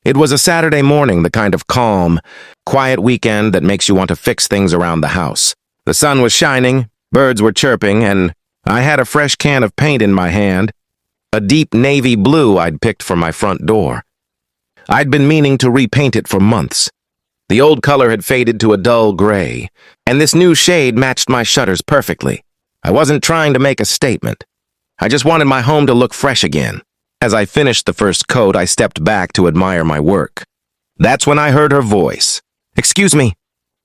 It was a Saturday morning, the kind of calm, quiet weekend that makes you want to fix things around the house. The sun was shining, birds were chirping, and I had a fresh can of paint in my hand, a deep navy blue I'd picked for my front door. I'd been meaning to repaint it for months. The old color had faded to a dull gray, and this new shade matched my shutters perfectly. I wasn't trying to make a statement. I just wanted my home to look fresh again. As I finished the first coat, I stepped back to admire my work. That's when I heard her voice. "Excuse me."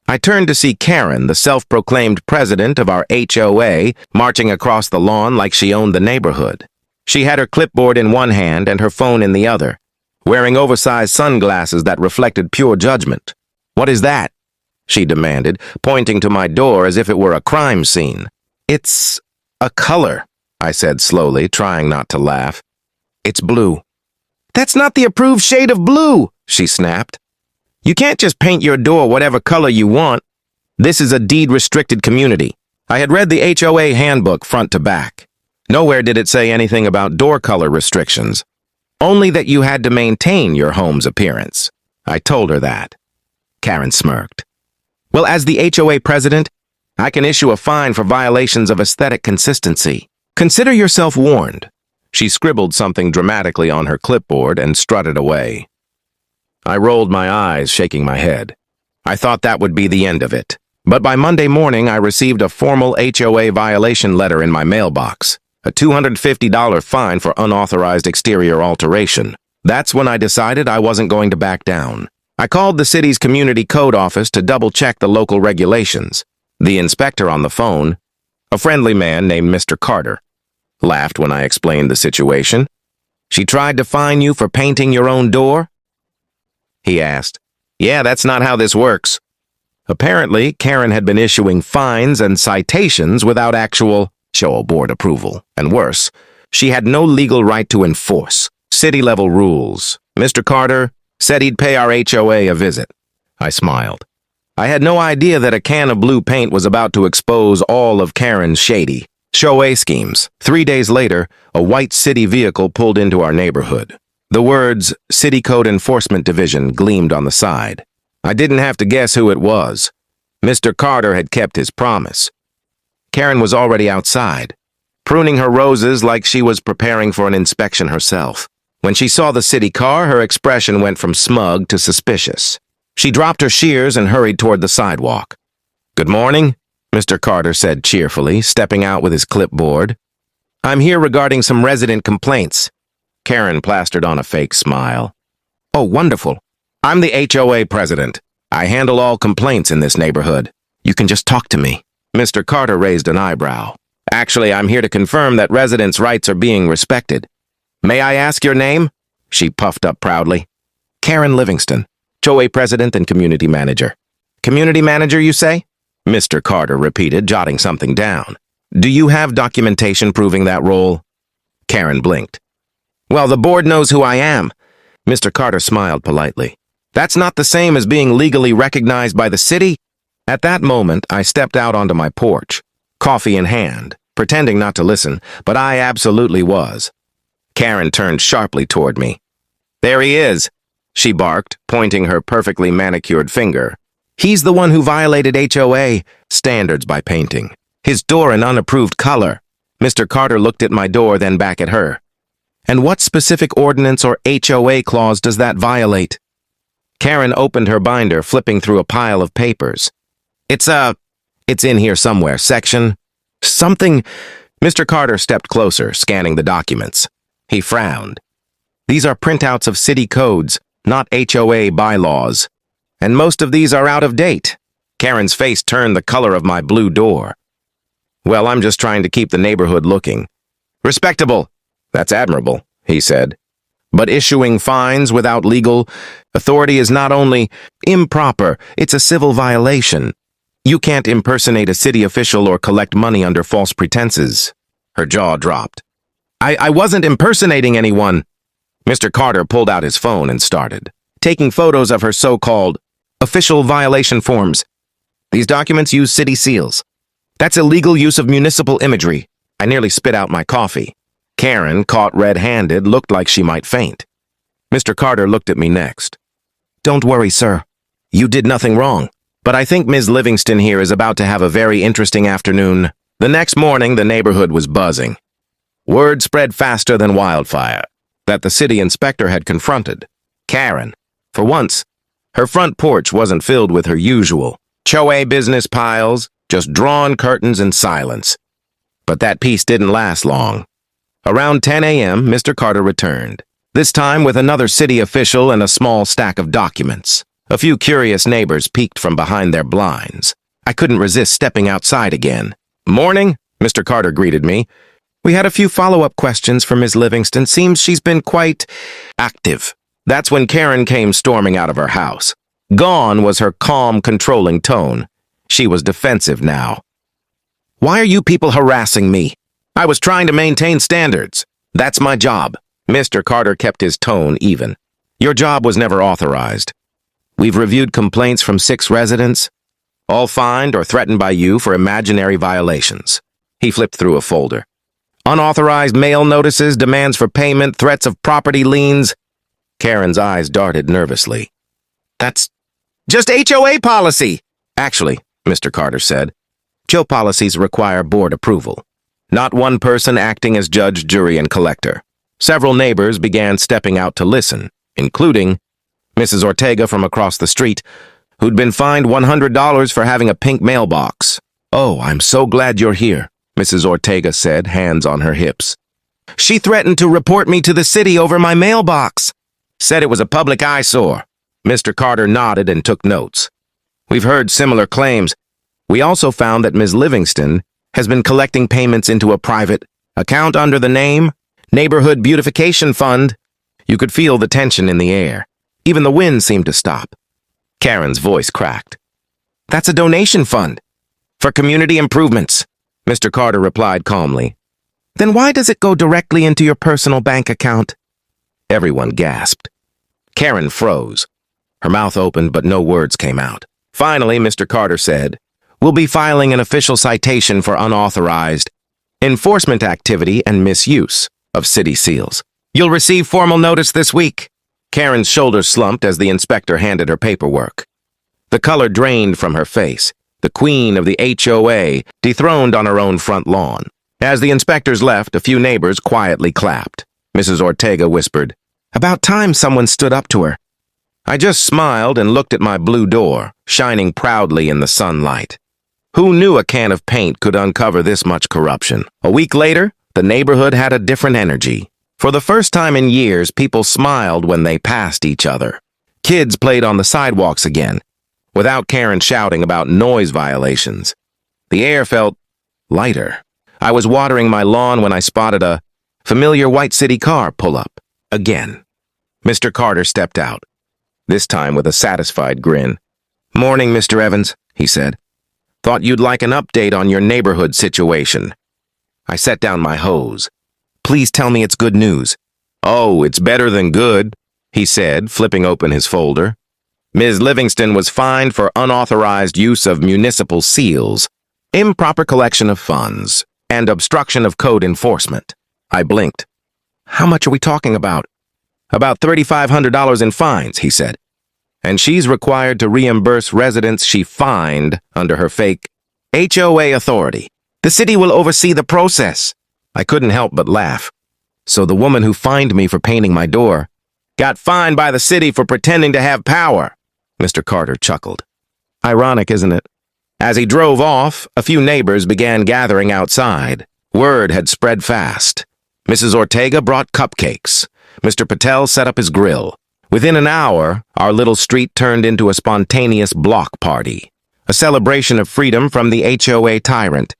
I turned to see Karen, the self-proclaimed president of our HOA, marching across the lawn like she owned the neighborhood. She had her clipboard in one hand and her phone in the other, wearing oversized sunglasses that reflected pure judgment. "What is that?" she demanded, pointing to my door as if it were a crime scene. "It's a color," I said slowly, trying not to laugh. "It's blue." "That's not the approved shade of blue," she snapped. "You can't just paint your door whatever color you want. This is a deed-restricted community." I had read the HOA handbook front to back. Nowhere did it say anything about door color restrictions, only that you had to maintain your home's appearance. I told her that. Karen smirked. "Well, as the HOA president, I can issue a fine for violations of aesthetic consistency. Consider yourself warned." She scribbled something dramatically on her clipboard and strutted away. I rolled my eyes, shaking my head. I thought that would be the end of it. But by Monday morning, I received a formal HOA violation letter in my mailbox, a $250 fine for unauthorized exterior alteration. That's when I decided I wasn't going to back down. I called the city's community code office to double-check the local regulations. The inspector on the phone, a friendly man named Mr. Carter, laughed when I explained the situation. "She tried to fine you for painting your own door?" he asked. "Yeah, that's not how this works." Apparently, Karen had been issuing fines and citations without actual HOA board approval. And worse, she had no legal right to enforce city-level rules. Mr. Carter said he'd pay our HOA a visit. I smiled. I had no idea that a can of blue paint was about to expose all of Karen's shady HOA schemes. 3 days later, a white city vehicle pulled into our neighborhood. The words City Code Enforcement Division gleamed on the side. I didn't have to guess who it was. Mr. Carter had kept his promise. Karen was already outside, pruning her roses like she was preparing for an inspection herself. When she saw the city car, her expression went from smug to suspicious. She dropped her shears and hurried toward the sidewalk. "Good morning," Mr. Carter said cheerfully, stepping out with his clipboard. "I'm here regarding some resident complaints." Karen plastered on a fake smile. "Oh, wonderful. I'm the HOA president. I handle all complaints in this neighborhood. You can just talk to me." Mr. Carter raised an eyebrow. "Actually, I'm here to confirm that residents' rights are being respected. May I ask your name?" She puffed up proudly. "Karen Livingston, HOA president and community manager." "Community manager, you say?" Mr. Carter repeated, jotting something down. "Do you have documentation proving that role?" Karen blinked. "Well, the board knows who I am." Mr. Carter smiled politely. "That's not the same as being legally recognized by the city." At that moment, I stepped out onto my porch, coffee in hand, pretending not to listen, but I absolutely was. Karen turned sharply toward me. "There he is," she barked, pointing her perfectly manicured finger. "He's the one who violated HOA standards by painting his door an unapproved color." Mr. Carter looked at my door, then back at her. "And what specific ordinance or HOA clause does that violate?" Karen opened her binder, flipping through a pile of papers. It's in here somewhere. Section something." Mr. Carter stepped closer, scanning the documents. He frowned. "These are printouts of city codes, not HOA bylaws. And most of these are out of date." Karen's face turned the color of my blue door. "Well, I'm just trying to keep the neighborhood looking respectable." "That's admirable," he said. "But issuing fines without legal authority is not only improper, it's a civil violation. You can't impersonate a city official or collect money under false pretenses." Her jaw dropped. I wasn't impersonating anyone." Mr. Carter pulled out his phone and started taking photos of her so-called official violation forms. "These documents use city seals. That's illegal use of municipal imagery." I nearly spit out my coffee. Karen, caught red-handed, looked like she might faint. Mr. Carter looked at me next. Don't worry, sir. You did nothing wrong. But I think Ms. Livingston here is about to have a very interesting afternoon. The next morning, the neighborhood was buzzing. Word spread faster than wildfire that the city inspector had confronted Karen. For once, her front porch wasn't filled with her usual HOA business piles, just drawn curtains and silence. But that peace didn't last long. Around 10 a.m., Mr. Carter returned, this time with another city official and a small stack of documents. A few curious neighbors peeked from behind their blinds. I couldn't resist stepping outside again. Morning, Mr. Carter greeted me. We had a few follow-up questions for Ms. Livingston. Seems she's been quite active. That's when Karen came storming out of her house. Gone was her calm, controlling tone. She was defensive now. Why are you people harassing me? I was trying to maintain standards. That's my job. Mr. Carter kept his tone even. Your job was never authorized. We've reviewed complaints from 6 residents, all fined or threatened by you for imaginary violations. He flipped through a folder. Unauthorized mail notices, demands for payment, threats of property liens. Karen's eyes darted nervously. That's just HOA policy. Actually, Mr. Carter said, HOA policies require board approval. Not one person acting as judge, jury, and collector. Several neighbors began stepping out to listen, including Mrs. Ortega from across the street, who'd been fined $100 for having a pink mailbox. Oh, I'm so glad you're here, Mrs. Ortega said, hands on her hips. She threatened to report me to the city over my mailbox. Said it was a public eyesore. Mr. Carter nodded and took notes. We've heard similar claims. We also found that Ms. Livingston has been collecting payments into a private account under the name Neighborhood Beautification Fund. You could feel the tension in the air. Even the wind seemed to stop. Karen's voice cracked. That's a donation fund for community improvements, Mr. Carter replied calmly. Then why does it go directly into your personal bank account? Everyone gasped. Karen froze. Her mouth opened, but no words came out. Finally, Mr. Carter said, We'll be filing an official citation for unauthorized enforcement activity and misuse of city seals. You'll receive formal notice this week. Karen's shoulders slumped as the inspector handed her paperwork. The color drained from her face, the queen of the HOA dethroned on her own front lawn. As the inspectors left, a few neighbors quietly clapped. Mrs. Ortega whispered, About time someone stood up to her. I just smiled and looked at my blue door, shining proudly in the sunlight. Who knew a can of paint could uncover this much corruption? A week later, the neighborhood had a different energy. For the first time in years, people smiled when they passed each other. Kids played on the sidewalks again, without Karen shouting about noise violations. The air felt lighter. I was watering my lawn when I spotted a familiar white city car pull up. Again. Mr. Carter stepped out, this time with a satisfied grin. Morning, Mr. Evans, he said. Thought you'd like an update on your neighborhood situation. I set down my hose. Please tell me it's good news. Oh, it's better than good, he said, flipping open his folder. Ms. Livingston was fined for unauthorized use of municipal seals, improper collection of funds, and obstruction of code enforcement. I blinked. How much are we talking about? About $3,500 in fines, he said. And she's required to reimburse residents she fined under her fake HOA authority. The city will oversee the process. I couldn't help but laugh. So the woman who fined me for painting my door got fined by the city for pretending to have power. Mr. Carter chuckled. Ironic, isn't it? As he drove off, a few neighbors began gathering outside. Word had spread fast. Mrs. Ortega brought cupcakes. Mr. Patel set up his grill. Within an hour, our little street turned into a spontaneous block party, a celebration of freedom from the HOA tyrant.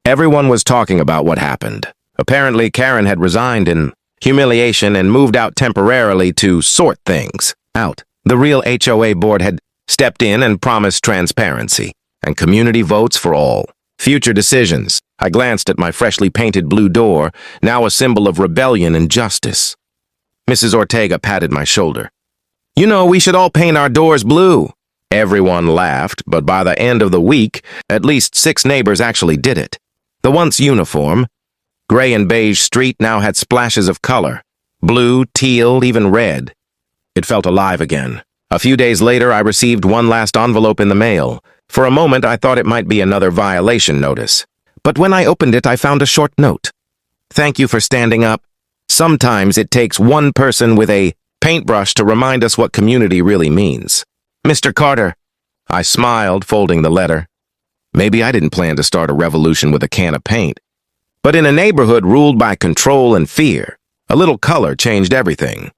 Everyone was talking about what happened. Apparently, Karen had resigned in humiliation and moved out temporarily to sort things out. The real HOA board had stepped in and promised transparency and community votes for all. Future decisions. I glanced at my freshly painted blue door, now a symbol of rebellion and justice. Mrs. Ortega patted my shoulder. You know, we should all paint our doors blue. Everyone laughed, but by the end of the week, at least 6 neighbors actually did it. The once uniform, gray and beige street now had splashes of color. Blue, teal, even red. It felt alive again. A few days later, I received one last envelope in the mail. For a moment, I thought it might be another violation notice. But when I opened it, I found a short note. Thank you for standing up. Sometimes it takes one person with a paintbrush to remind us what community really means. Mr. Carter. I smiled, folding the letter. Maybe I didn't plan to start a revolution with a can of paint. But in a neighborhood ruled by control and fear, a little color changed everything.